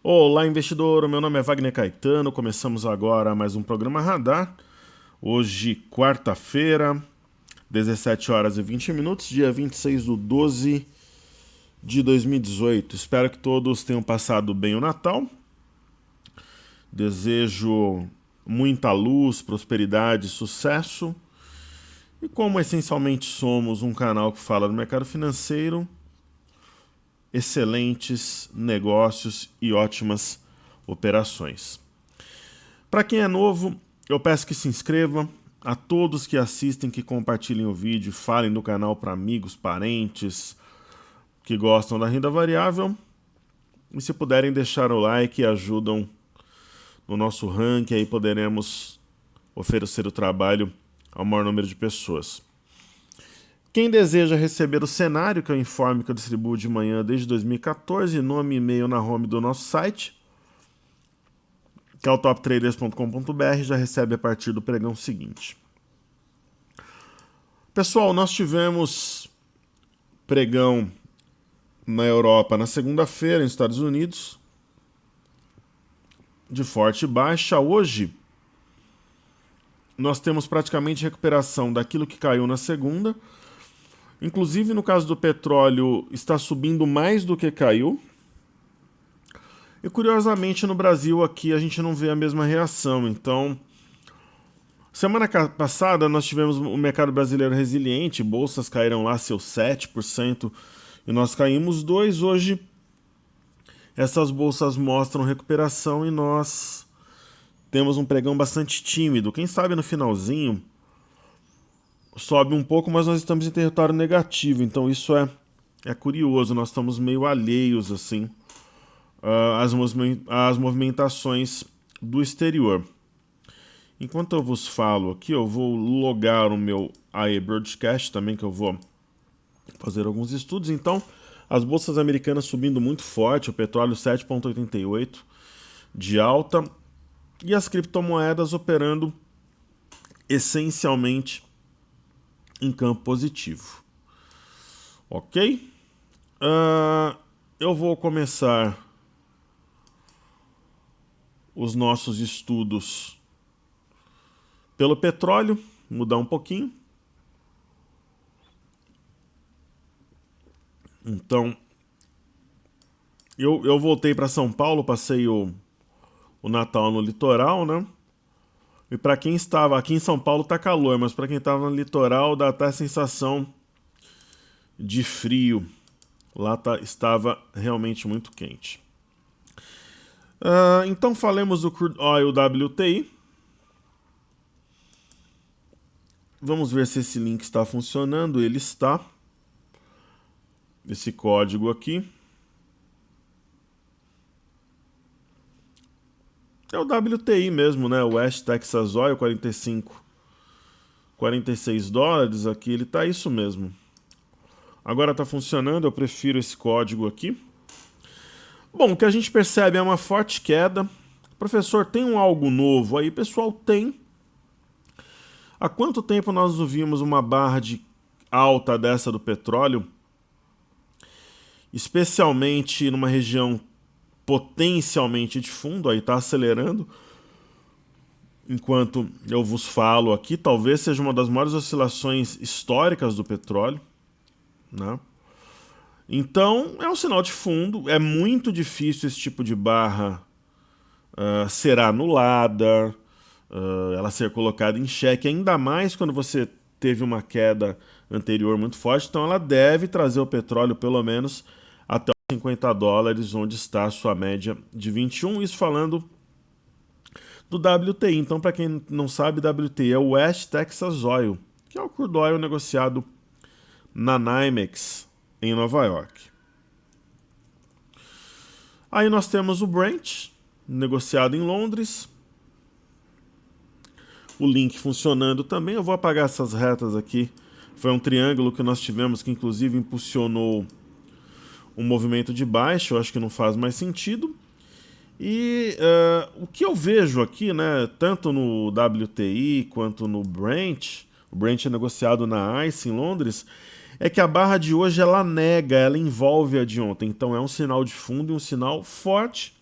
Olá, investidor. O meu nome é Wagner Caetano. Começamos agora mais um programa Radar. Hoje, quarta-feira, 17 horas e 20 minutos, dia 26 de 12 de 2018. Espero que todos tenham passado bem o Natal. Desejo muita luz, prosperidade, sucesso. E como essencialmente somos um canal que fala do mercado financeiro, excelentes negócios e ótimas operações. Para quem é novo, eu peço que se inscreva. A todos que assistem, que compartilhem o vídeo, falem do canal para amigos, parentes que gostam da renda variável. E se puderem deixar o like, ajudam no nosso ranking, aí poderemos oferecer o trabalho ao maior número de pessoas. Quem deseja receber o cenário, que é o informe que eu distribuo de manhã desde 2014, nome e e-mail na home do nosso site, que é o toptraders.com.br, já recebe a partir do pregão seguinte. Pessoal, nós tivemos pregão na Europa na segunda-feira, nos Estados Unidos, de forte e baixa. Hoje, nós temos praticamente recuperação daquilo que caiu na segunda. Inclusive, no caso do petróleo, está subindo mais do que caiu. E curiosamente no Brasil aqui a gente não vê a mesma reação. Então, semana passada nós tivemos o mercado brasileiro resiliente, bolsas caíram lá seus 7% e nós caímos 2%. Hoje essas bolsas mostram recuperação e nós temos um pregão bastante tímido. Quem sabe no finalzinho sobe um pouco, mas nós estamos em território negativo. Então isso é curioso, nós estamos meio alheios assim as movimentações do exterior. Enquanto eu vos falo aqui, eu vou logar o meu AI Broadcast também, que eu vou fazer alguns estudos. Então, as bolsas americanas subindo muito forte, o petróleo 7,88 de alta, e as criptomoedas operando essencialmente em campo positivo. Ok? Eu vou começar os nossos estudos pelo petróleo, mudar um pouquinho. Então, eu voltei para São Paulo, passei o Natal no litoral, né? E para quem estava aqui em São Paulo tá calor, mas para quem estava no litoral dá até a sensação de frio. Lá estava realmente muito quente. Então falemos do Crude Oil WTI. Vamos ver se esse link está funcionando. Ele está. Esse código aqui. É o WTI mesmo, né? O West Texas Oil 46 dólares aqui. Ele está isso mesmo. Agora está funcionando. Eu prefiro esse código aqui. Bom, o que a gente percebe é uma forte queda. Professor, tem algo novo aí? Pessoal, tem. Há quanto tempo nós ouvimos uma barra de alta dessa do petróleo? Especialmente numa região potencialmente de fundo, aí está acelerando. Enquanto eu vos falo aqui, talvez seja uma das maiores oscilações históricas do petróleo, né? Então, é um sinal de fundo. É muito difícil esse tipo de barra ser anulada, ela ser colocada em xeque, ainda mais quando você teve uma queda anterior muito forte. Então, ela deve trazer o petróleo pelo menos até os 50 dólares, onde está a sua média de 21. Isso falando do WTI. Então, para quem não sabe, WTI é o West Texas Oil, que é o crude oil negociado na NYMEX, em Nova York. Aí nós temos o Brent, negociado em Londres. O link funcionando também. Eu vou apagar essas retas aqui. Foi um triângulo que nós tivemos que inclusive impulsionou um movimento de baixa. Eu acho que não faz mais sentido. E o que eu vejo aqui, né, tanto no WTI quanto no Brent, o Brent é negociado na ICE em Londres, é que a barra de hoje ela nega, ela envolve a de ontem. Então é um sinal de fundo e um sinal forte.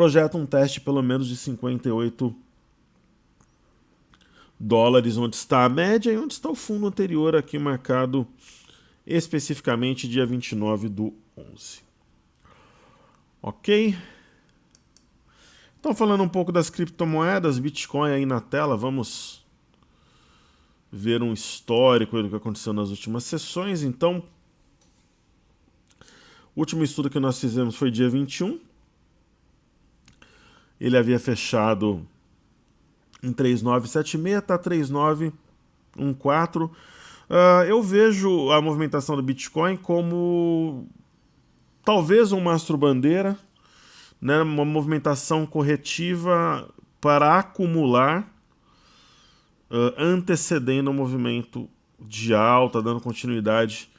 projeta um teste pelo menos de 58 dólares, onde está a média e onde está o fundo anterior aqui marcado especificamente dia 29/11. Ok? Então, falando um pouco das criptomoedas, Bitcoin aí na tela, vamos ver um histórico do que aconteceu nas últimas sessões. Então, o último estudo que nós fizemos foi dia 21. Ele havia fechado em 3.976, está 3.914. Eu vejo a movimentação do Bitcoin como talvez um mastro-bandeira, né, uma movimentação corretiva para acumular, antecedendo o movimento de alta, dando continuidade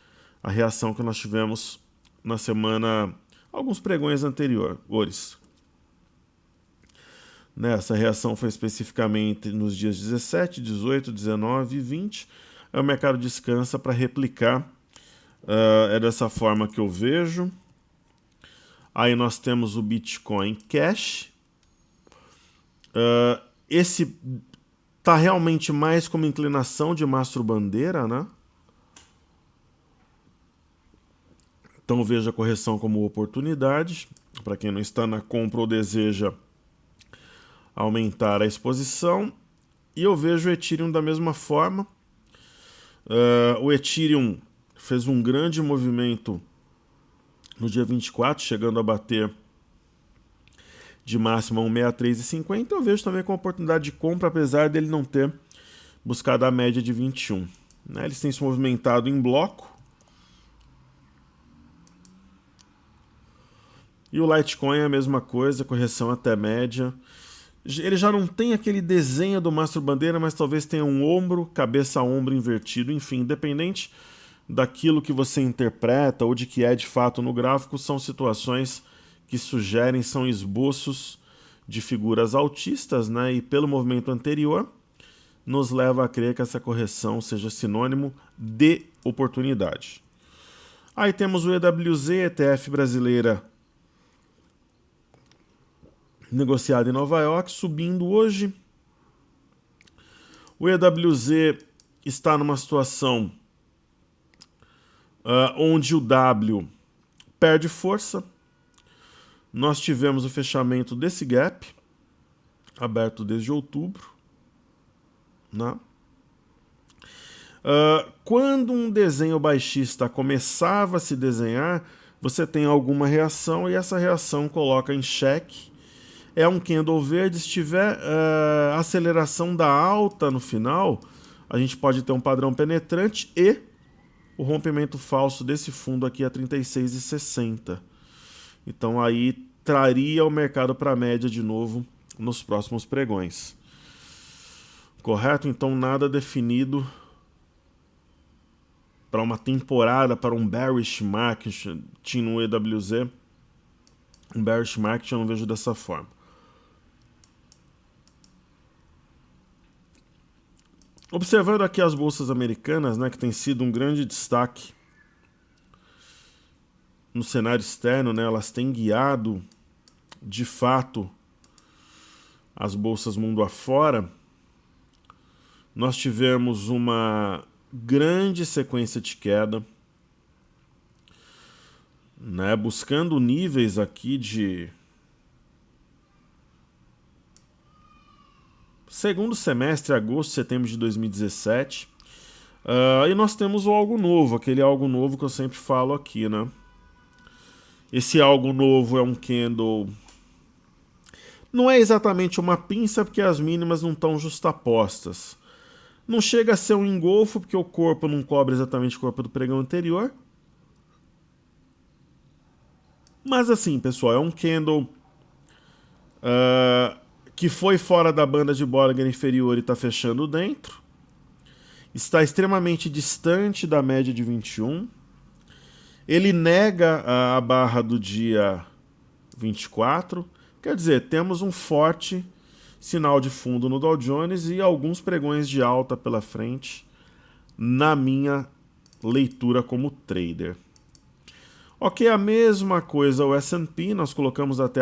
à reação que nós tivemos na semana, alguns pregões anteriores. Essa reação foi especificamente nos dias 17, 18, 19 e 20. O mercado descansa para replicar. É dessa forma que eu vejo. Aí nós temos o Bitcoin Cash. Esse está realmente mais como inclinação de mastro-bandeira, né? Então veja a correção como oportunidade. Para quem não está na compra ou deseja aumentar a exposição. E eu vejo o Ethereum da mesma forma. O Ethereum fez um grande movimento no dia 24, chegando a bater de máxima 163,50. Eu vejo também com oportunidade de compra, apesar dele não ter buscado a média de 21. Eles têm se movimentado em bloco. E o Litecoin é a mesma coisa, correção até média. Ele já não tem aquele desenho do mastro-bandeira, mas talvez tenha um ombro, cabeça-ombro invertido. Enfim, independente daquilo que você interpreta ou de que é de fato no gráfico, são situações que sugerem, são esboços de figuras altistas, né? E pelo movimento anterior, nos leva a crer que essa correção seja sinônimo de oportunidade. Aí temos o EWZ, ETF brasileira, negociado em Nova York, subindo hoje. O EWZ está numa situação onde o W perde força. Nós tivemos o fechamento desse gap, aberto desde outubro. Né? Quando um desenho baixista começava a se desenhar, você tem alguma reação e essa reação coloca em xeque. É um candle verde, se tiver aceleração da alta no final, a gente pode ter um padrão penetrante e o rompimento falso desse fundo aqui a 36,60. Então aí traria o mercado para a média de novo nos próximos pregões. Correto? Então nada definido para uma temporada, para um bearish market no EWZ. Um bearish market eu não vejo dessa forma. Observando aqui as bolsas americanas, né, que tem sido um grande destaque no cenário externo, né, elas têm guiado, de fato, as bolsas mundo afora. Nós tivemos uma grande sequência de queda, né, buscando níveis aqui de segundo semestre, agosto, setembro de 2017. E nós temos o algo novo, aquele algo novo que eu sempre falo aqui, né? Esse algo novo é um candle. Não é exatamente uma pinça, porque as mínimas não estão justapostas. Não chega a ser um engolfo, porque o corpo não cobre exatamente o corpo do pregão anterior. Mas assim, pessoal, é um candle que foi fora da banda de Bollinger inferior e está fechando dentro. Está extremamente distante da média de 21. Ele nega a barra do dia 24. Quer dizer, temos um forte sinal de fundo no Dow Jones e alguns pregões de alta pela frente, na minha leitura como trader. Ok, a mesma coisa o S&P, nós colocamos até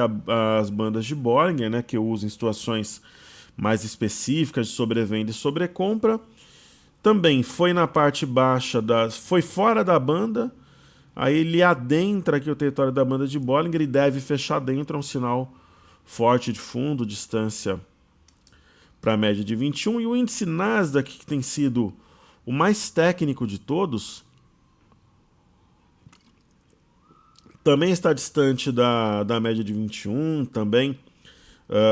as bandas de Bollinger, né, que eu uso em situações mais específicas de sobrevenda e sobrecompra. Também foi na parte baixa, foi fora da banda, aí ele adentra aqui o território da banda de Bollinger e deve fechar dentro, é um sinal forte de fundo, distância para a média de 21. E o índice Nasdaq, que tem sido o mais técnico de todos, também está distante da média de 21, também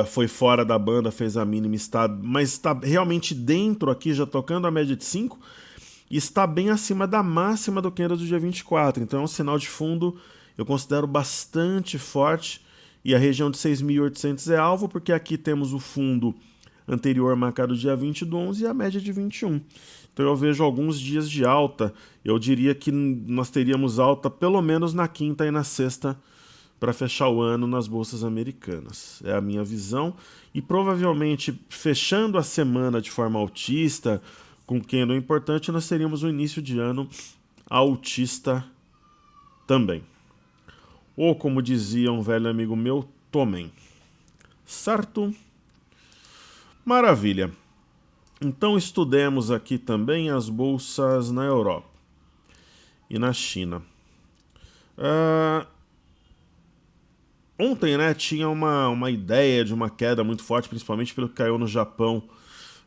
foi fora da banda, fez a mínima, mas está realmente dentro aqui, já tocando a média de 5, e está bem acima da máxima do candle do dia 24. Então é um sinal de fundo, eu considero bastante forte, e a região de 6.800 é alvo, porque aqui temos o fundo anterior marcado dia 20 do 11 e a média de 21. Então eu vejo alguns dias de alta, eu diria que nós teríamos alta pelo menos na quinta e na sexta para fechar o ano nas bolsas americanas. É a minha visão. E provavelmente, fechando a semana de forma altista, com candle importante, nós teríamos um início de ano altista também. Ou, como dizia um velho amigo meu, tomem. Certo? Maravilha. Então estudemos aqui também as bolsas na Europa e na China. Ontem, né, tinha uma ideia de uma queda muito forte, principalmente pelo que caiu no Japão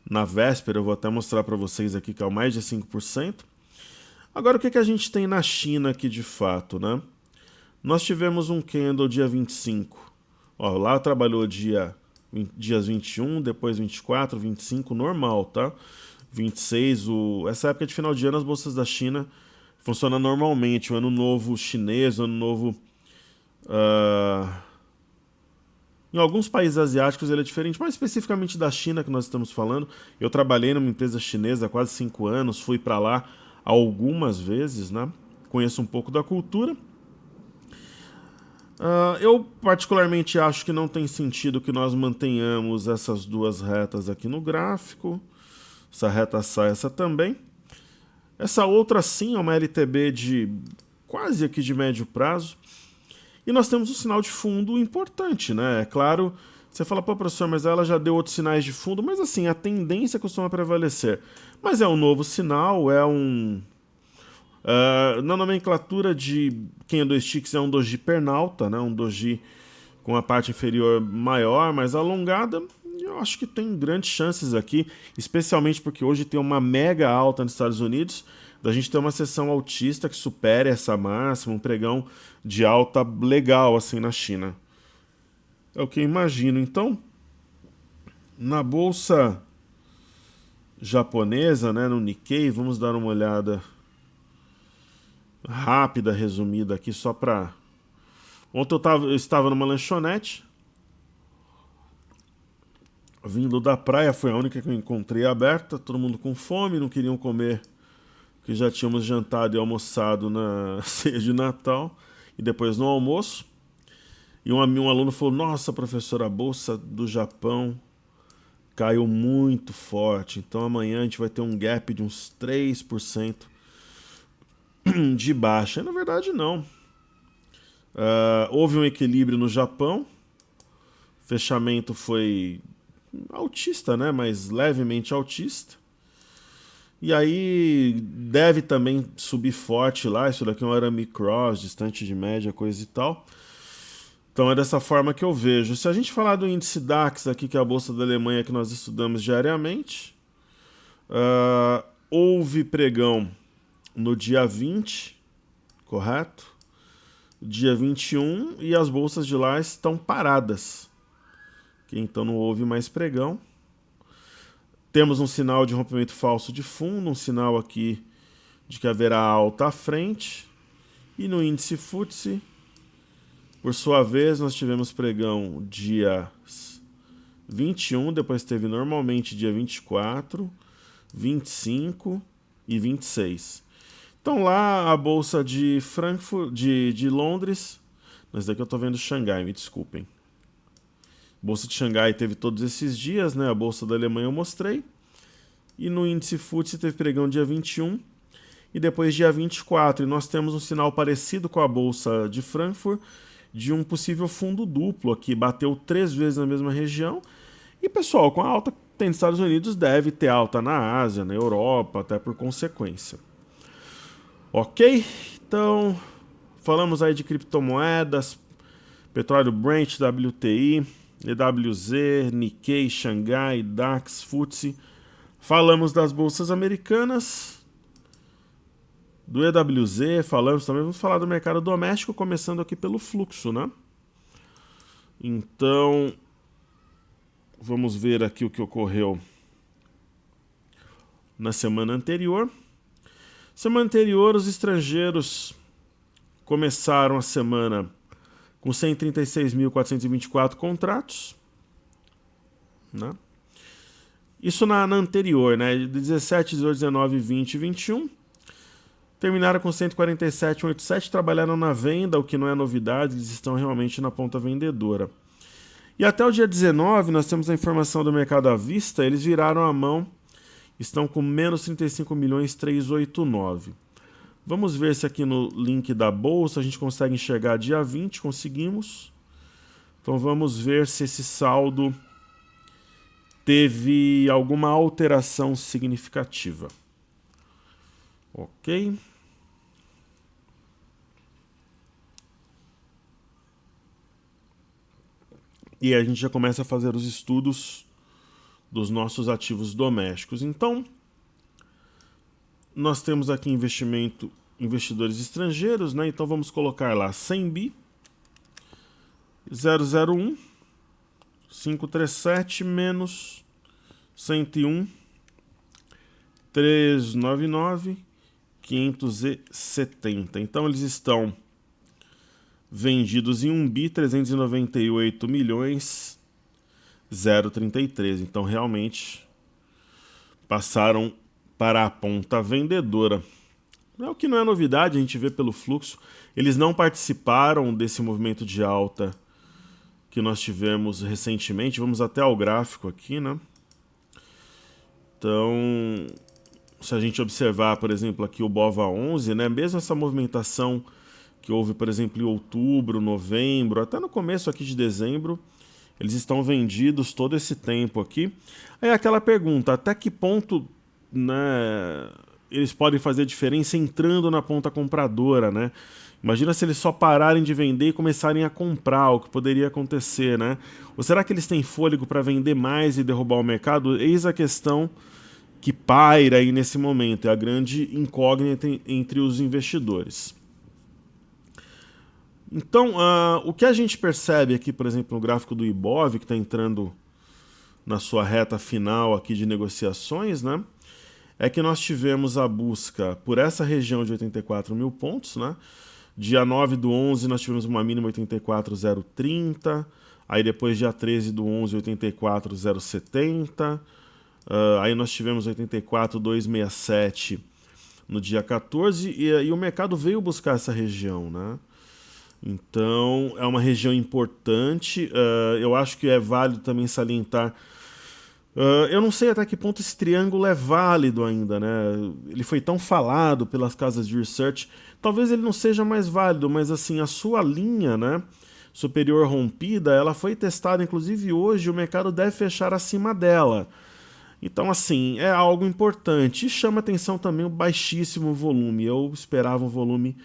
na véspera. Eu vou até mostrar para vocês aqui que é o mais de 5%. Agora, o que a gente tem na China aqui de fato, né? Nós tivemos um candle dia 25. Ó, lá trabalhou dias 21, depois 24, 25, normal, tá? 26, essa época de final de ano, as bolsas da China funcionam normalmente. O ano novo chinês, o ano novo... em alguns países asiáticos ele é diferente, mais especificamente da China que nós estamos falando. Eu trabalhei numa empresa chinesa há quase 5 anos, fui para lá algumas vezes, né? Conheço um pouco da cultura. Eu particularmente acho que não tem sentido que nós mantenhamos essas duas retas aqui no gráfico. Essa reta sai, essa também. Essa outra sim é uma LTB de quase aqui de médio prazo. E nós temos um sinal de fundo importante, né? É claro, você fala, pô, professor, mas ela já deu outros sinais de fundo, mas assim, a tendência costuma prevalecer. Mas é um novo sinal, é um... na nomenclatura de candlesticks é um doji pernalta, né? Um doji com a parte inferior maior, mais alongada. Eu acho que tem grandes chances aqui, especialmente porque hoje tem uma mega alta nos Estados Unidos, da gente ter uma sessão altista que supere essa máxima, um pregão de alta legal assim na China. É o que eu imagino. Então, na bolsa japonesa, né, no Nikkei, vamos dar uma olhada rápida, resumida aqui, só para... Ontem eu estava numa lanchonete, vindo da praia, foi a única que eu encontrei aberta, todo mundo com fome, não queriam comer, que já tínhamos jantado e almoçado na ceia de Natal, e depois no almoço. E um aluno falou, nossa, professora, a bolsa do Japão caiu muito forte, então amanhã a gente vai ter um gap de uns 3% de baixa. E, na verdade, não. Houve um equilíbrio no Japão, fechamento foi altista, né? Mas levemente altista. E aí deve também subir forte lá. Isso daqui é um arame cross, distante de média, coisa e tal. Então é dessa forma que eu vejo. Se a gente falar do índice DAX aqui, que é a bolsa da Alemanha que nós estudamos diariamente, houve pregão no dia 20, correto? Dia 21, e as bolsas de lá estão paradas. Então não houve mais pregão. Temos um sinal de rompimento falso de fundo, um sinal aqui de que haverá alta à frente. E no índice FTSE, por sua vez, nós tivemos pregão dia 21, depois teve normalmente dia 24, 25 e 26. Então lá a bolsa de Frankfurt, de Londres, mas daqui eu estou vendo Xangai, me desculpem. Bolsa de Xangai teve todos esses dias, né? A bolsa da Alemanha eu mostrei. E no índice FTSE teve pregão dia 21. e depois dia 24. E nós temos um sinal parecido com a Bolsa de Frankfurt, de um possível fundo duplo aqui, bateu 3 vezes na mesma região. E pessoal, com a alta que tem nos Estados Unidos, deve ter alta na Ásia, na Europa, até por consequência. Ok? Então, falamos aí de criptomoedas, petróleo Brent, WTI, EWZ, Nikkei, Xangai, DAX, FTSE. Falamos das bolsas americanas, do EWZ, falamos também, vamos falar do mercado doméstico, começando aqui pelo fluxo, né? Então, vamos ver aqui o que ocorreu na semana anterior. Semana anterior, os estrangeiros começaram a semana com 136.424 contratos, né? Isso na anterior, né? De 17, 18, 19, 20 e 21. Terminaram com 147,87, trabalharam na venda, o que não é novidade, eles estão realmente na ponta vendedora. E até o dia 19, nós temos a informação do mercado à vista, eles viraram a mão, estão com menos 35.389. Vamos ver se aqui no link da bolsa a gente consegue enxergar dia 20, conseguimos. Então vamos ver se esse saldo teve alguma alteração significativa. Ok. E a gente já começa a fazer os estudos dos nossos ativos domésticos. Então, nós temos aqui investidores estrangeiros, né? Então vamos colocar lá 100 bi, 001, 537 menos 101, 399, 570. Então eles estão vendidos em 1 bi 398 milhões 033. Então realmente passaram para a ponta vendedora. É o que não é novidade, a gente vê pelo fluxo. Eles não participaram desse movimento de alta que nós tivemos recentemente. Vamos até ao gráfico aqui, né? Então, se a gente observar, por exemplo, aqui o BOVA11, né? Mesmo essa movimentação que houve, por exemplo, em outubro, novembro, até no começo aqui de dezembro, eles estão vendidos todo esse tempo aqui. Aí aquela pergunta, até que ponto, né, eles podem fazer diferença entrando na ponta compradora, né? Imagina se eles só pararem de vender e começarem a comprar, o que poderia acontecer, né? Ou será que eles têm fôlego para vender mais e derrubar o mercado? Eis a questão que paira aí nesse momento, é a grande incógnita entre os investidores. Então, o que a gente percebe aqui, por exemplo, no gráfico do Ibov, que está entrando na sua reta final aqui de negociações, né, é que nós tivemos a busca por essa região de 84 mil pontos, né? Dia 9 do 11 nós tivemos uma mínima 84,030, aí depois dia 13 do 11, 84,070, aí nós tivemos 84,267 no dia 14, e o mercado veio buscar essa região, né? Então, é uma região importante. Eu acho que é válido também salientar. Eu não sei até que ponto esse triângulo é válido ainda, né? Ele foi tão falado pelas casas de research. Talvez ele não seja mais válido, mas assim, a sua linha, né, superior rompida, ela foi testada, inclusive hoje o mercado deve fechar acima dela. Então, assim, é algo importante. E chama atenção também o baixíssimo volume. Eu esperava um volume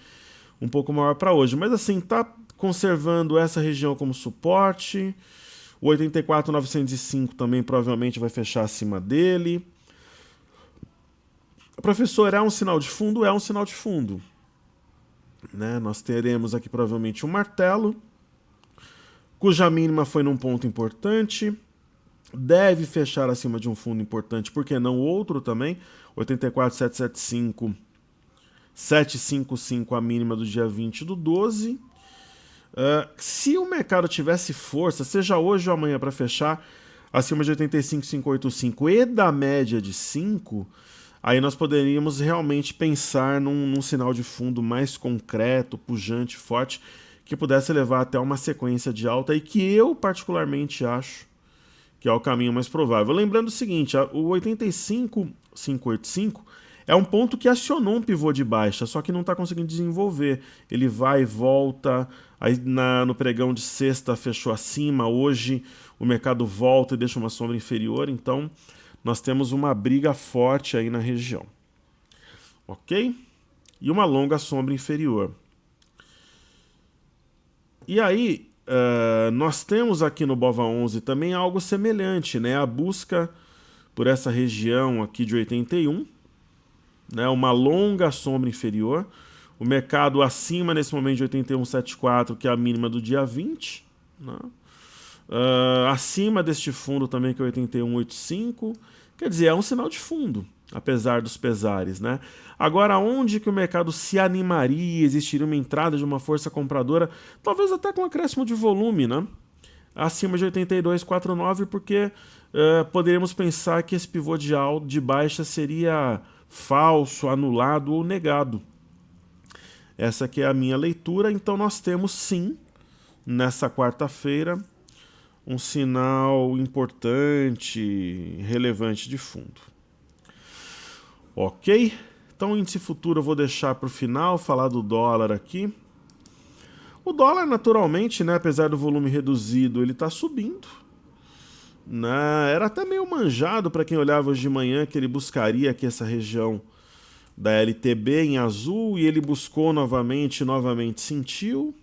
um pouco maior para hoje, mas assim, tá conservando essa região como suporte. O 84.905 também provavelmente vai fechar acima dele. Professor, é um sinal de fundo? É um sinal de fundo, né? Nós teremos aqui provavelmente um martelo, cuja mínima foi num ponto importante, deve fechar acima de um fundo importante, por que não outro também? 84.775 755 a mínima do dia 20 do 12. Se o mercado tivesse força, seja hoje ou amanhã para fechar acima de 85,585 e da média de 5, aí nós poderíamos realmente pensar num sinal de fundo mais concreto, pujante, forte, que pudesse levar até uma sequência de alta e que eu particularmente acho que é o caminho mais provável. Lembrando o seguinte, o 85,585 É um ponto que acionou um pivô de baixa, só que não está conseguindo desenvolver. Ele vai e volta, aí no pregão de sexta fechou acima, hoje o mercado volta e deixa uma sombra inferior, então nós temos uma briga forte aí na região. Ok? E uma longa sombra inferior. E aí, nós temos aqui no BOVA11 também algo semelhante, né? A busca por essa região aqui de 81, né? Uma longa sombra inferior. O mercado acima nesse momento de 81,74, que é a mínima do dia 20. Né? Acima deste fundo também, que é 81,85. Quer dizer, é um sinal de fundo, apesar dos pesares, né? Agora, onde que o mercado se animaria, existiria uma entrada de uma força compradora, talvez até com acréscimo de volume, né? Acima de 82,49, porque poderíamos pensar que esse pivô de baixa seria falso, anulado ou negado. Essa aqui é a minha leitura, então nós temos sim, nessa quarta-feira, um sinal importante, relevante de fundo. Ok? Então o índice futuro eu vou deixar para o final, falar do dólar aqui. O dólar, naturalmente, né, apesar do volume reduzido, ele está subindo. Né? Era até meio manjado para quem olhava hoje de manhã que ele buscaria aqui essa região da LTB em azul, e ele buscou novamente sentiu.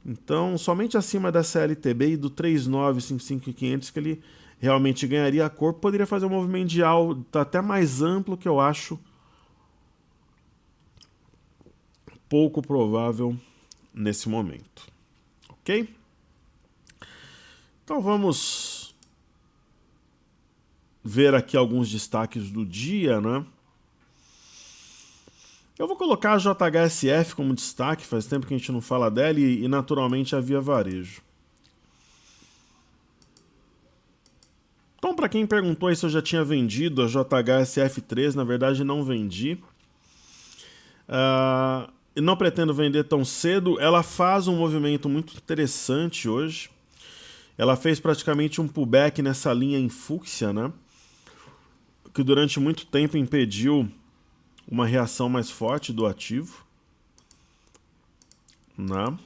Então, somente acima dessa LTB e do 3955,500 que ele realmente ganharia a cor, poderia fazer um movimento de alta até mais amplo, que eu acho pouco provável nesse momento. Ok? Então vamos ver aqui alguns destaques do dia, né? Eu vou colocar a JHSF como destaque, faz tempo que a gente não fala dela, e naturalmente a Via Varejo. Então, para quem perguntou aí se eu já tinha vendido a JHSF3, na verdade não vendi. E não pretendo vender tão cedo. Ela faz um movimento muito interessante hoje. Ela fez praticamente um pullback nessa linha em fúcsia, né? Que durante muito tempo impediu uma reação mais forte do ativo. Né?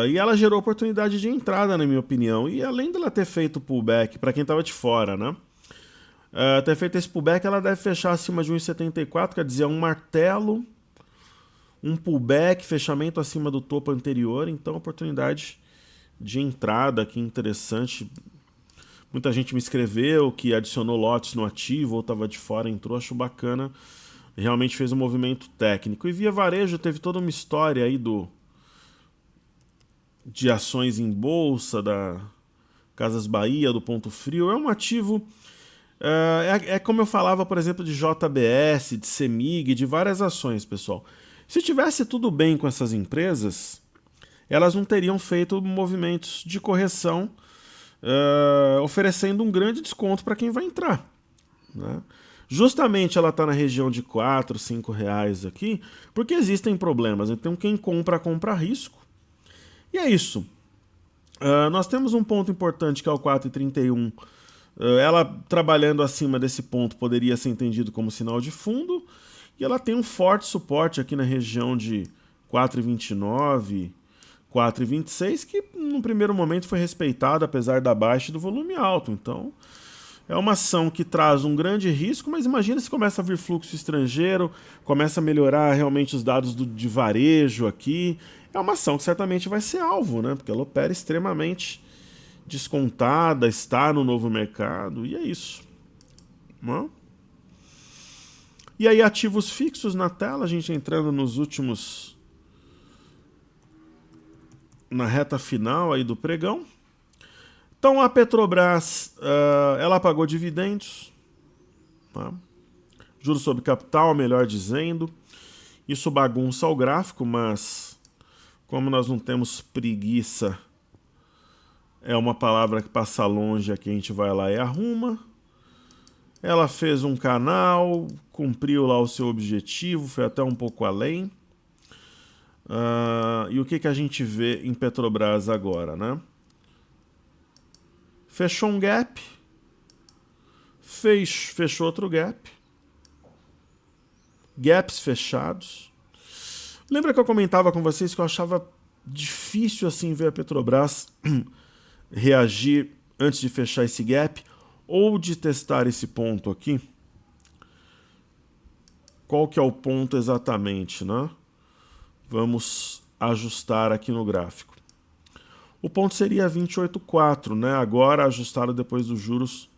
E ela gerou oportunidade de entrada, na minha opinião. E além dela ter feito pullback, para quem estava de fora, né? Ter feito esse pullback, ela deve fechar acima de 1,74, quer dizer, um martelo, um pullback, fechamento acima do topo anterior. Então, oportunidade de entrada aqui interessante. Muita gente me escreveu que adicionou lotes no ativo ou estava de fora, entrou, acho bacana. Realmente fez um movimento técnico. E Via Varejo teve toda uma história aí de ações em bolsa, da Casas Bahia, do Ponto Frio. É um ativo... É como eu falava, por exemplo, de JBS, de CEMIG, de várias ações, pessoal. Se tivesse tudo bem com essas empresas, elas não teriam feito movimentos de correção oferecendo um grande desconto para quem vai entrar. Né? Justamente ela está na região de 4, 5 reais aqui, porque existem problemas. Então quem compra risco. E é isso. Nós temos um ponto importante que é o 4,31. Ela trabalhando acima desse ponto poderia ser entendido como sinal de fundo. E ela tem um forte suporte aqui na região de 4,29, 4,26, que no primeiro momento foi respeitada, apesar da baixa e do volume alto. Então, é uma ação que traz um grande risco, mas imagina se começa a vir fluxo estrangeiro, começa a melhorar realmente os dados de varejo aqui. É uma ação que certamente vai ser alvo, né? Porque ela opera extremamente descontada, está no novo mercado, e é isso. Não? E aí, ativos fixos na tela, a gente entrando nos últimos... na reta final aí do pregão. Então, a Petrobras, ela pagou dividendos, tá? Juros sobre capital, melhor dizendo. Isso bagunça o gráfico, mas como nós não temos preguiça, é uma palavra que passa longe, aqui a gente vai lá e arruma. Ela fez um canal, cumpriu lá o seu objetivo, foi até um pouco além. E o que a gente vê em Petrobras agora, né? Fechou um gap, fechou outro gap, gaps fechados. Lembra que eu comentava com vocês que eu achava difícil assim ver a Petrobras reagir antes de fechar esse gap ou de testar esse ponto aqui? Qual que é o ponto exatamente, né? Vamos ajustar aqui no gráfico. O ponto seria 28,4, né? Agora ajustado depois dos juros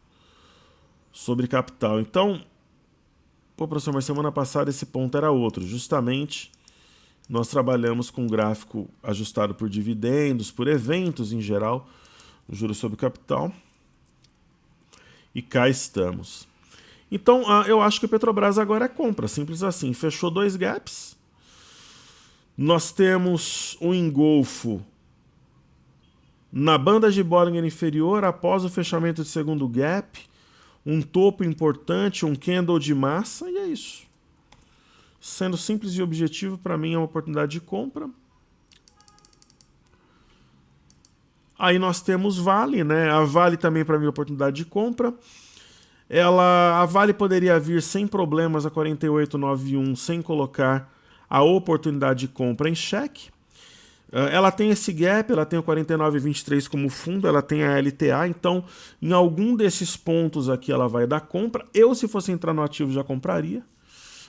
sobre capital. Então, pô, professor, mas semana passada esse ponto era outro. Justamente, nós trabalhamos com um gráfico ajustado por dividendos, por eventos em geral, juros sobre capital. E cá estamos. Então, eu acho que a Petrobras agora é compra, simples assim. Fechou 2 gaps. Nós temos um engolfo na banda de Bollinger inferior após o fechamento do segundo gap, um topo importante, um candle de massa, e é isso. Sendo simples e objetivo, para mim é uma oportunidade de compra. Aí nós temos Vale, né? A Vale também para mim é uma oportunidade de compra. A Vale poderia vir sem problemas a 48,91 sem colocar a oportunidade de compra em xeque. Ela tem esse gap, ela tem o 49,23 como fundo, ela tem a LTA, então em algum desses pontos aqui ela vai dar compra. Eu, se fosse entrar no ativo, já compraria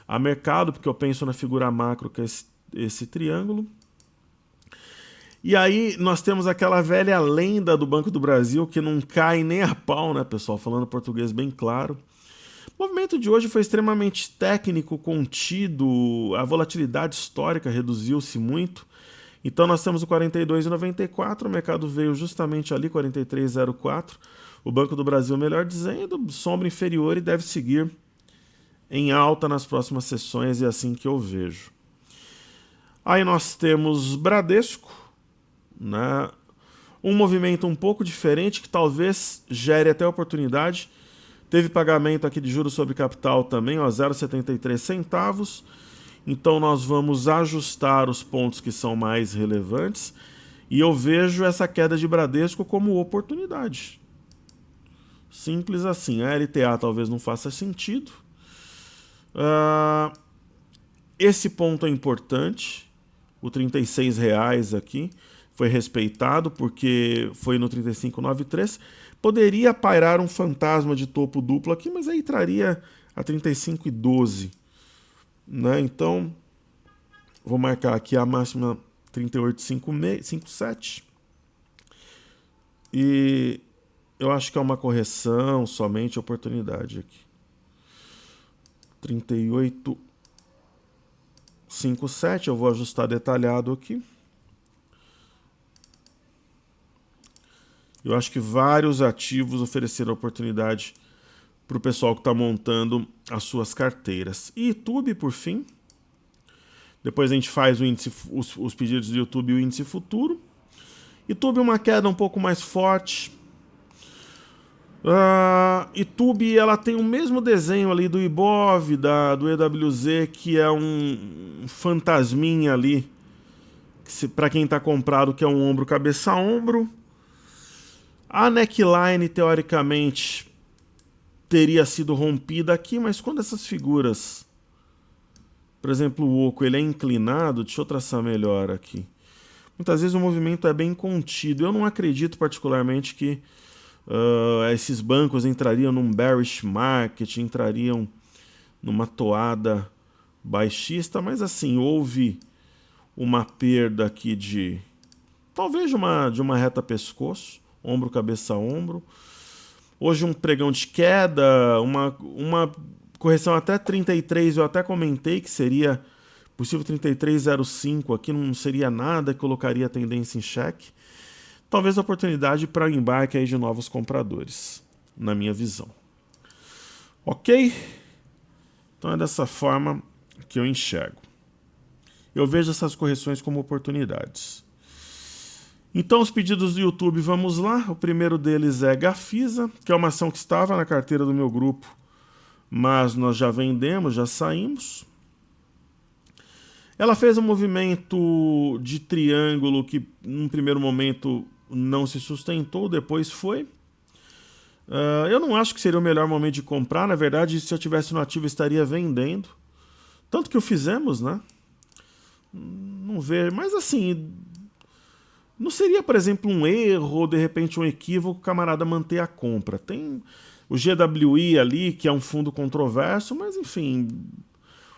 a mercado, porque eu penso na figura macro, que é esse triângulo. E aí nós temos aquela velha lenda do Banco do Brasil, que não cai nem a pau, né, pessoal? Falando português bem claro. O movimento de hoje foi extremamente técnico, contido, a volatilidade histórica reduziu-se muito. Então nós temos o 42,94, o mercado veio justamente ali, 43,04. O Banco do Brasil, melhor dizendo, sombra inferior e deve seguir em alta nas próximas sessões, é assim que eu vejo. Aí nós temos Bradesco, né? Um movimento um pouco diferente, que talvez gere até oportunidade. Teve pagamento aqui de juros sobre capital também, 0,73 centavos. Então nós vamos ajustar os pontos que são mais relevantes. E eu vejo essa queda de Bradesco como oportunidade. Simples assim. A LTA talvez não faça sentido. Esse ponto é importante. O R$36 aqui foi respeitado porque foi no 35,93. Poderia pairar um fantasma de topo duplo aqui, mas aí traria a 35,12. Né? Então, vou marcar aqui a máxima 38,57. E eu acho que é uma correção, somente oportunidade aqui. 38,57, eu vou ajustar detalhado aqui. Eu acho que vários ativos ofereceram oportunidade para o pessoal que está montando as suas carteiras. E YouTube, por fim. Depois a gente faz o índice, os pedidos do YouTube e o índice futuro. YouTube uma queda um pouco mais forte. YouTube ela tem o mesmo desenho ali do Ibov, do EWZ, que é um fantasminha ali. Para quem está comprado, que é um ombro, cabeça, ombro. A neckline, teoricamente, teria sido rompida aqui, mas quando essas figuras, por exemplo, o oco ele é inclinado, deixa eu traçar melhor aqui. Muitas vezes o movimento é bem contido. Eu não acredito particularmente que esses bancos entrariam num bearish market, entrariam numa toada baixista, mas assim, houve uma perda aqui talvez de uma reta pescoço, ombro, cabeça, ombro. Hoje um pregão de queda, uma correção até 33, eu até comentei que seria possível 33,05, aqui não seria nada que colocaria a tendência em xeque. Talvez a oportunidade para embarque aí de novos compradores, na minha visão. Ok? Então é dessa forma que eu enxergo. Eu vejo essas correções como oportunidades. Então, os pedidos do YouTube, vamos lá. O primeiro deles é Gafisa, que é uma ação que estava na carteira do meu grupo, mas nós já vendemos, já saímos. Ela fez um movimento de triângulo que, num primeiro momento, não se sustentou, depois foi. Eu não acho que seria o melhor momento de comprar. Na verdade, se eu tivesse no ativo, eu estaria vendendo. Tanto que o fizemos, né? Não vê, mas assim, não seria, por exemplo, um erro ou de repente um equívoco o camarada manter a compra. Tem o GWI ali, que é um fundo controverso, mas enfim,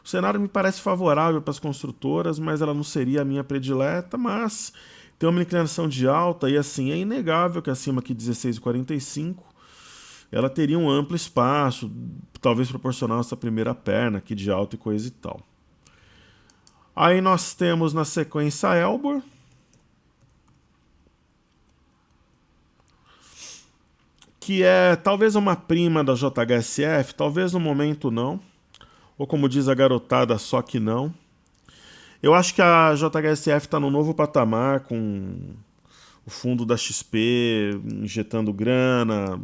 o cenário me parece favorável para as construtoras, mas ela não seria a minha predileta, mas tem uma inclinação de alta e assim, é inegável que acima aqui 16,45 ela teria um amplo espaço, talvez proporcional a essa primeira perna aqui de alta e coisa e tal. Aí nós temos na sequência a Elbor, que é talvez uma prima da JHSF, talvez no momento não, ou como diz a garotada, só que não. Eu acho que a JHSF está no novo patamar, com o fundo da XP injetando grana,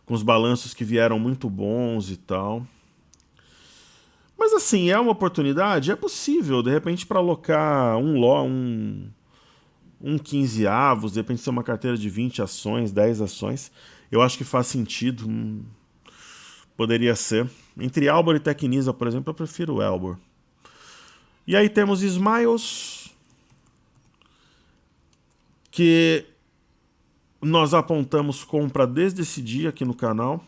com os balanços que vieram muito bons e tal. Mas assim, é uma oportunidade? É possível, de repente, para alocar um 15 avos, de repente ser uma carteira de 20 ações, 10 ações, eu acho que faz sentido. Poderia ser. Entre Elbor e Tecnisa, por exemplo, eu prefiro o Elbor. E aí temos Smiles, que nós apontamos compra desde esse dia aqui no canal.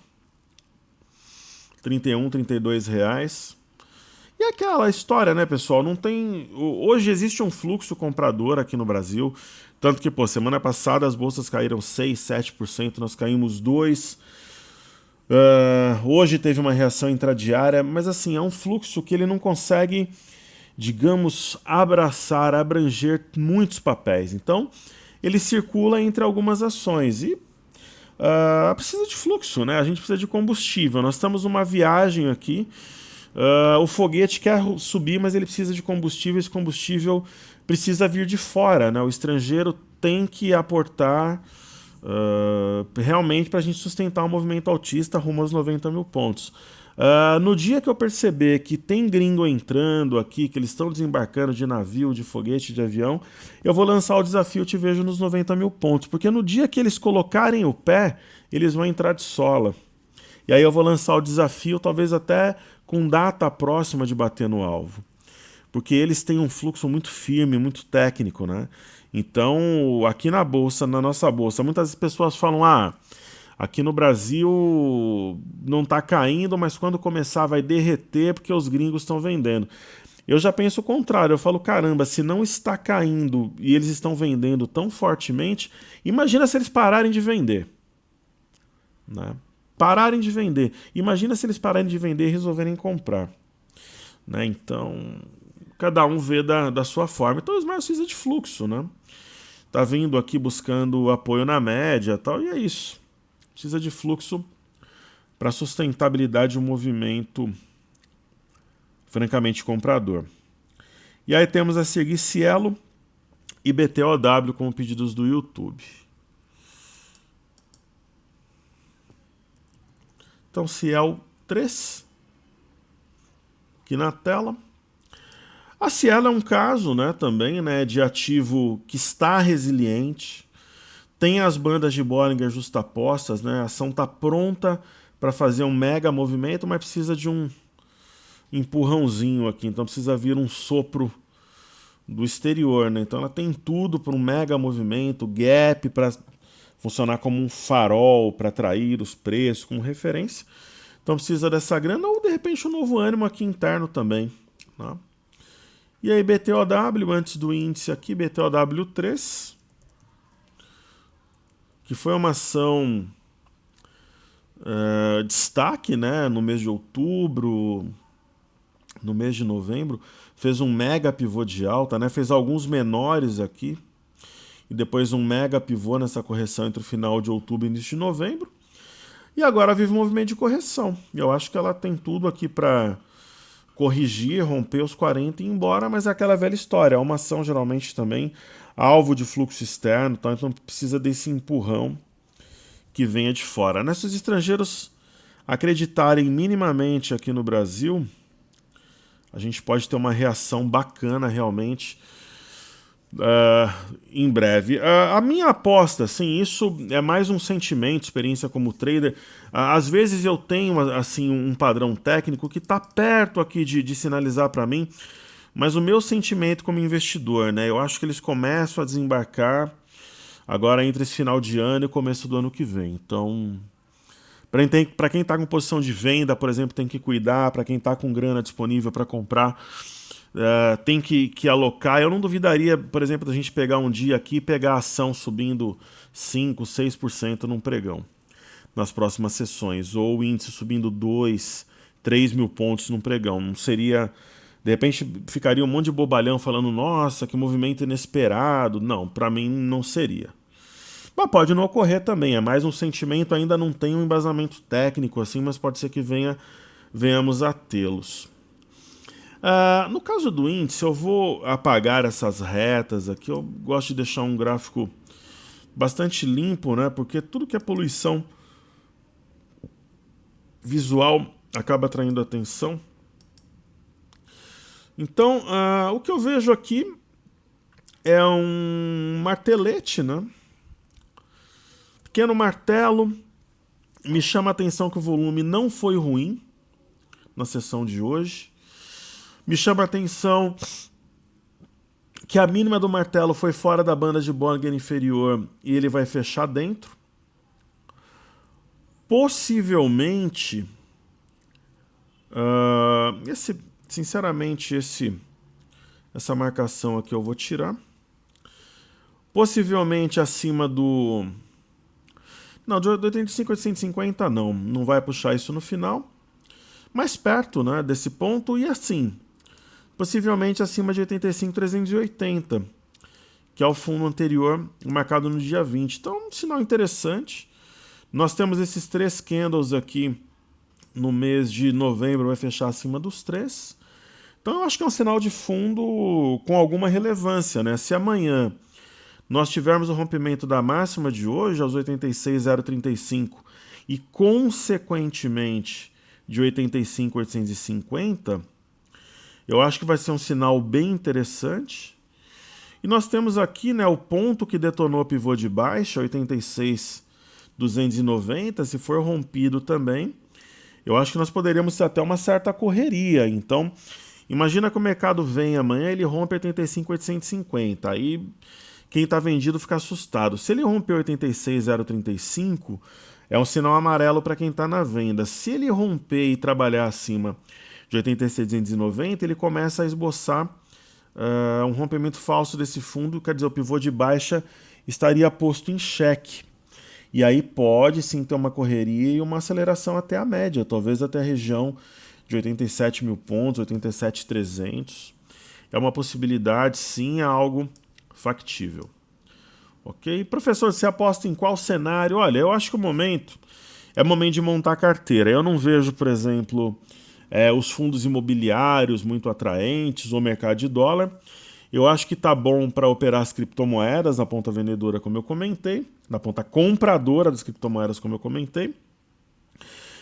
31, 32 reais. E aquela história, né, pessoal? Não tem. Hoje existe um fluxo comprador aqui no Brasil. Tanto que, pô, semana passada as bolsas caíram 6, 7%, nós caímos 2%. Hoje teve uma reação intradiária, mas assim, é um fluxo que ele não consegue, digamos, abranger muitos papéis. Então, ele circula entre algumas ações e precisa de fluxo, né? A gente precisa de combustível. Nós estamos numa viagem aqui. O foguete quer subir, mas ele precisa de combustível.Esse combustível precisa vir de fora, né? O estrangeiro tem que aportar realmente para a gente sustentar o movimento altista rumo aos 90 mil pontos. No dia que eu perceber que tem gringo entrando aqui, que eles estão desembarcando de navio, de foguete, de avião, eu vou lançar o desafio Te Vejo nos 90 mil pontos, porque no dia que eles colocarem o pé, eles vão entrar de sola. E aí eu vou lançar o desafio, talvez até com data próxima de bater no alvo. Porque eles têm um fluxo muito firme, muito técnico, né? Então, aqui na bolsa, na nossa bolsa, muitas pessoas falam, aqui no Brasil não está caindo, mas quando começar vai derreter porque os gringos estão vendendo. Eu já penso o contrário, eu falo, caramba, se não está caindo e eles estão vendendo tão fortemente, imagina se eles pararem de vender. Né? Pararem de vender. Imagina se eles pararem de vender e resolverem comprar. Né? Então, cada um vê da sua forma. Então, os maiores precisa de fluxo, né? Tá vindo aqui buscando apoio na média e tal, e é isso. Precisa de fluxo para sustentabilidade de um movimento francamente comprador. E aí temos a seguir Cielo e BTOW como pedidos do YouTube. Então, Cielo 3, aqui na tela. A Cielo é um caso, né, também, né, de ativo que está resiliente, tem as bandas de Bollinger justapostas, né, a ação está pronta para fazer um mega movimento, mas precisa de um empurrãozinho aqui, então precisa vir um sopro do exterior, né, então ela tem tudo para um mega movimento, gap para funcionar como um farol para atrair os preços como referência, então precisa dessa grana ou de repente um novo ânimo aqui interno também, né? E aí BTOW, antes do índice aqui, BTOW3, que foi uma ação destaque, né, no mês de outubro, no mês de novembro, fez um mega pivô de alta, né, fez alguns menores aqui, e depois um mega pivô nessa correção entre o final de outubro e início de novembro, e agora vive um movimento de correção. Eu acho que ela tem tudo aqui para corrigir, romper os 40 e ir embora, mas é aquela velha história, é uma ação geralmente também alvo de fluxo externo, tá? Então precisa desse empurrão que venha de fora. Se os estrangeiros acreditarem minimamente aqui no Brasil, a gente pode ter uma reação bacana realmente, em breve. A minha aposta, assim, isso é mais um sentimento, experiência como trader. Às vezes eu tenho assim um padrão técnico que está perto aqui de sinalizar para mim, mas o meu sentimento como investidor, né? Eu acho que eles começam a desembarcar agora entre esse final de ano e o começo do ano que vem. Então, para quem está com posição de venda, por exemplo, tem que cuidar. Para quem está com grana disponível para comprar, tem que alocar. Eu não duvidaria, por exemplo, da gente pegar um dia aqui e pegar a ação subindo 5, 6% num pregão nas próximas sessões, ou o índice subindo 2, 3 mil pontos num pregão. Não seria. De repente ficaria um monte de bobalhão falando, nossa, que movimento inesperado. Não, para mim não seria. Mas pode não ocorrer também, é mais um sentimento, ainda não tem um embasamento técnico assim, mas pode ser que venhamos a tê-los. No caso do índice, eu vou apagar essas retas aqui. Eu gosto de deixar um gráfico bastante limpo, né? Porque tudo que é poluição visual acaba atraindo atenção. Então, o que eu vejo aqui é um martelete, né? Pequeno martelo. Me chama a atenção que o volume não foi ruim na sessão de hoje. Me chama a atenção que a mínima do martelo foi fora da banda de Bollinger inferior e ele vai fechar dentro. Possivelmente, sinceramente, essa marcação aqui eu vou tirar. Possivelmente acima do... Não, de 85 a 850 não vai puxar isso no final. Mais perto, né, desse ponto e assim, possivelmente acima de 85,380, que é o fundo anterior marcado no dia 20. Então, um sinal interessante. Nós temos esses 3 candles aqui no mês de novembro, vai fechar acima dos 3. Então, eu acho que é um sinal de fundo com alguma relevância, né? Se amanhã nós tivermos o rompimento da máxima de hoje, aos 86,035, e consequentemente de 85,850, eu acho que vai ser um sinal bem interessante. E nós temos aqui, né, o ponto que detonou o pivô de baixa, 86,290, se for rompido também, eu acho que nós poderíamos ter até uma certa correria. Então, imagina que o mercado vem amanhã, ele rompe 85,850, aí quem está vendido fica assustado. Se ele romper 86,035, é um sinal amarelo para quem está na venda. Se ele romper e trabalhar acima de 86,290, ele começa a esboçar um rompimento falso desse fundo, quer dizer, o pivô de baixa estaria posto em xeque. E aí pode sim ter uma correria e uma aceleração até a média, talvez até a região de 87 mil pontos, 87,300. É uma possibilidade, sim, é algo factível. Ok? Professor, você aposta em qual cenário? Olha, eu acho que o momento é momento de montar carteira. Eu não vejo, por exemplo, os fundos imobiliários muito atraentes, ou mercado de dólar. Eu acho que tá bom para operar as criptomoedas na ponta vendedora, como eu comentei, na ponta compradora das criptomoedas, como eu comentei.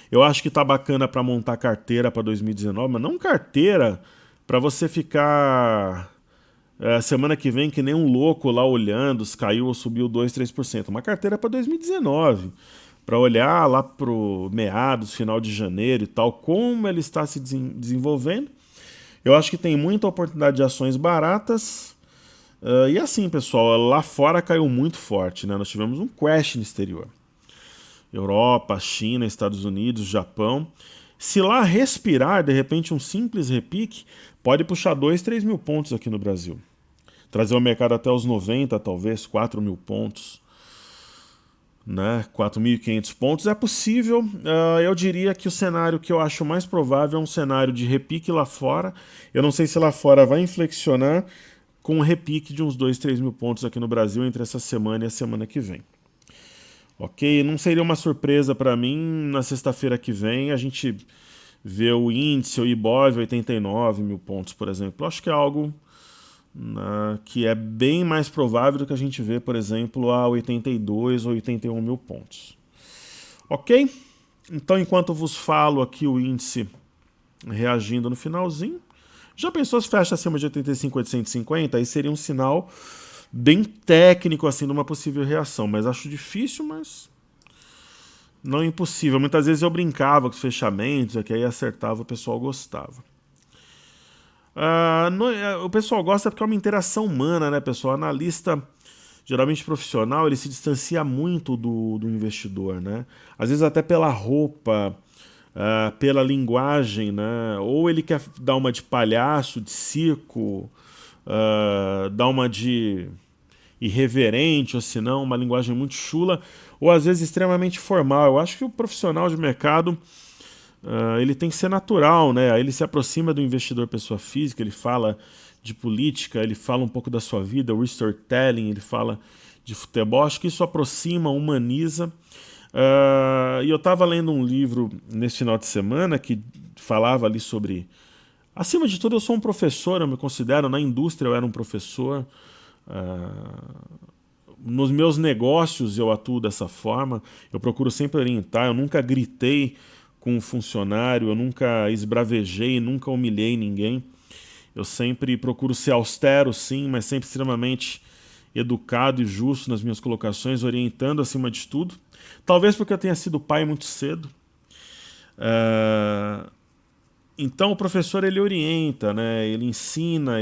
Eu acho que tá bacana para montar carteira para 2019, mas não carteira para você ficar semana que vem que nem um louco lá olhando se caiu ou subiu 2, 3%. Uma carteira para 2019, para olhar lá pro meados, final de janeiro e tal, como ele está se desenvolvendo. Eu acho que tem muita oportunidade de ações baratas. E assim, pessoal, lá fora caiu muito forte, né? Nós tivemos um crash no exterior. Europa, China, Estados Unidos, Japão. Se lá respirar, de repente, um simples repique, pode puxar 2, 3 mil pontos aqui no Brasil. Trazer o mercado até os 90, talvez, 4 mil pontos. Né? 4.500 pontos é possível. Eu diria que o cenário que eu acho mais provável é um cenário de repique lá fora. Eu não sei se lá fora vai inflexionar com um repique de uns 2, 3 mil pontos aqui no Brasil entre essa semana e a semana que vem. Ok? Não seria uma surpresa para mim na sexta-feira que vem a gente ver o índice, o Ibov, 89 mil pontos, por exemplo. Eu acho que é algo que é bem mais provável do que a gente vê, por exemplo, a 82 ou 81 mil pontos. Ok? Então, enquanto eu vos falo aqui o índice reagindo no finalzinho, Já pensou se fecha acima de 85,850? Aí seria um sinal bem técnico assim de uma possível reação, mas acho difícil, mas não impossível. Muitas vezes eu brincava com os fechamentos, que aí acertava, o pessoal gostava. O pessoal gosta porque é uma interação humana, né, pessoal? O analista, geralmente profissional, ele se distancia muito do investidor, né? Às vezes até pela roupa, pela linguagem, né? Ou ele quer dar uma de palhaço, de circo, dar uma de irreverente, ou se não, uma linguagem muito chula, ou às vezes extremamente formal. Eu acho que o profissional de mercado ele tem que ser natural, né? Aí ele se aproxima do investidor pessoa física, ele fala de política, ele fala um pouco da sua vida, o storytelling, ele fala de futebol. Acho que isso aproxima, humaniza. E eu estava lendo um livro nesse final de semana que falava ali sobre... Acima de tudo, eu sou um professor, eu me considero, na indústria eu era um professor. Nos meus negócios eu atuo dessa forma, eu procuro sempre orientar, eu nunca gritei com um funcionário, eu nunca esbravejei, nunca humilhei ninguém. Eu sempre procuro ser austero, sim, mas sempre extremamente educado e justo nas minhas colocações, orientando acima de tudo. Talvez porque eu tenha sido pai muito cedo. Então o professor ele orienta, né? Ele ensina,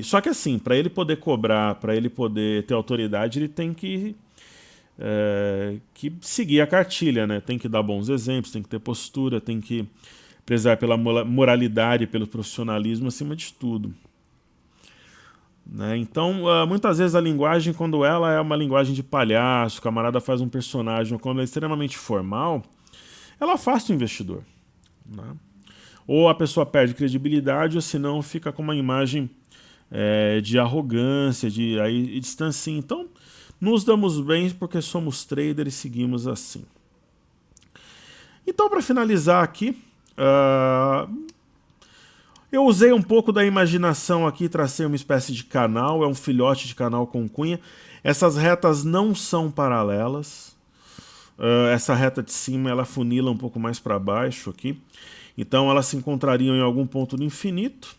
só que assim, para ele poder cobrar, para ele poder ter autoridade, ele tem que seguir a cartilha, né? Tem que dar bons exemplos, tem que ter postura, tem que prezar pela moralidade, pelo profissionalismo acima de tudo. Né? Então, muitas vezes a linguagem, quando ela é uma linguagem de palhaço, o camarada faz um personagem, ou quando é extremamente formal, ela afasta o investidor. Né? Ou a pessoa perde credibilidade, ou senão fica com uma imagem de arrogância, aí distancia. Então, nos damos bem porque somos traders e seguimos assim. Então, para finalizar aqui, eu usei um pouco da imaginação aqui, tracei uma espécie de canal, é um filhote de canal com cunha. Essas retas não são paralelas. Essa reta de cima, ela funila um pouco mais para baixo aqui. Então, elas se encontrariam em algum ponto do infinito.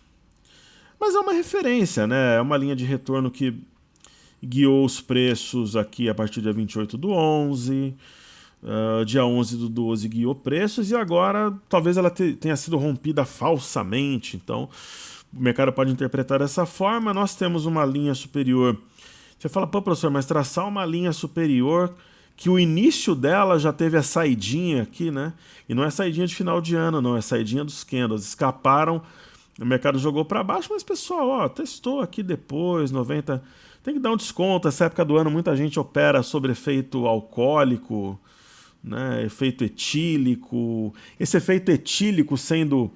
Mas é uma referência, né? É uma linha de retorno que guiou os preços aqui a partir do dia 28 do 11, dia 11 do 12 guiou preços, e agora talvez ela tenha sido rompida falsamente. Então, o mercado pode interpretar dessa forma. Nós temos uma linha superior. Você fala, pô, professor, mas traçar uma linha superior que o início dela já teve a saidinha aqui, né? E não é saidinha de final de ano, não, é saidinha dos candles. Escaparam, o mercado jogou para baixo, mas pessoal, ó, testou aqui depois, 90... Tem que dar um desconto, essa época do ano muita gente opera sobre efeito alcoólico, né, efeito etílico. Esse efeito etílico, sendo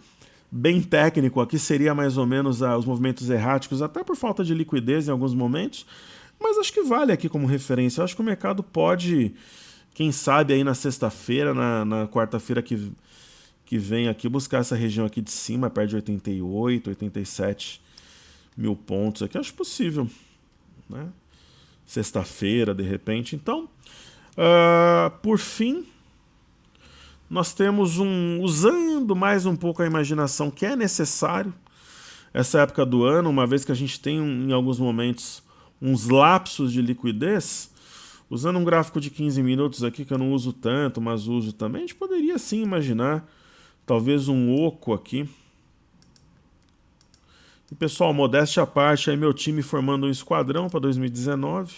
bem técnico, aqui seria mais ou menos os movimentos erráticos, até por falta de liquidez em alguns momentos, mas acho que vale aqui como referência. Eu acho que o mercado pode, quem sabe aí na sexta-feira, na quarta-feira que vem aqui, buscar essa região aqui de cima, perto de 88, 87 mil pontos aqui, acho possível. Né? Sexta-feira, de repente. Então, por fim, nós temos usando mais um pouco a imaginação, que é necessário essa época do ano, uma vez que a gente tem em alguns momentos uns lapsos de liquidez. Usando um gráfico de 15 minutos aqui, que eu não uso tanto, mas uso também, a gente poderia sim imaginar talvez um oco aqui. E pessoal, modéstia à parte, aí meu time formando um esquadrão para 2019.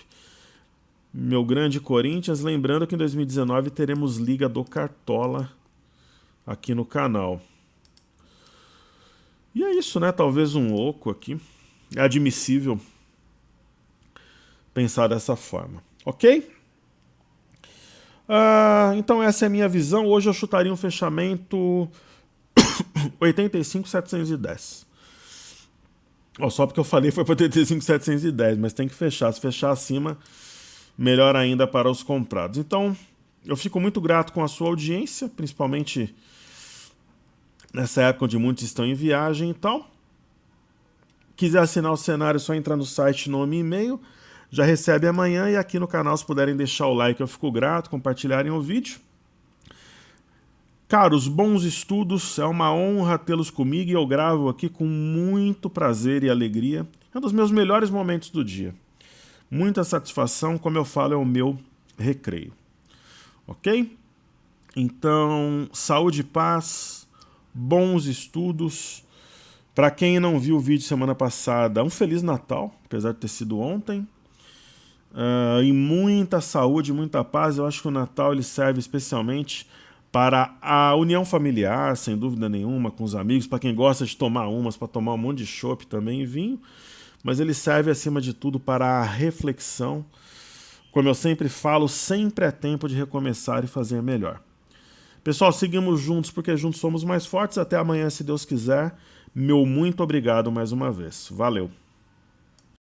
Meu grande Corinthians, lembrando que em 2019 teremos Liga do Cartola aqui no canal. E é isso, né? Talvez um oco aqui. É admissível pensar dessa forma. Ok? Então essa é a minha visão. Hoje eu chutaria um fechamento 85,710. Só porque eu falei foi para 85,710, mas tem que fechar. Se fechar acima, melhor ainda para os comprados. Então, eu fico muito grato com a sua audiência, principalmente nessa época onde muitos estão em viagem e tal. Quiser assinar o cenário, é só entrar no site, nome e e-mail. Já recebe amanhã, e aqui no canal, se puderem deixar o like, eu fico grato, compartilharem o vídeo. Caros, bons estudos, é uma honra tê-los comigo e eu gravo aqui com muito prazer e alegria. É um dos meus melhores momentos do dia. Muita satisfação, como eu falo, é o meu recreio. Ok? Então, saúde e paz, bons estudos. Para quem não viu o vídeo semana passada, um Feliz Natal, apesar de ter sido ontem. E muita saúde, muita paz. Eu acho que o Natal ele serve especialmente para a união familiar, sem dúvida nenhuma, com os amigos, para quem gosta de tomar umas, para tomar um monte de chopp também e vinho, mas ele serve acima de tudo para a reflexão. Como eu sempre falo, sempre é tempo de recomeçar e fazer melhor. Pessoal, seguimos juntos porque juntos somos mais fortes. Até amanhã, se Deus quiser. Meu muito obrigado mais uma vez. Valeu!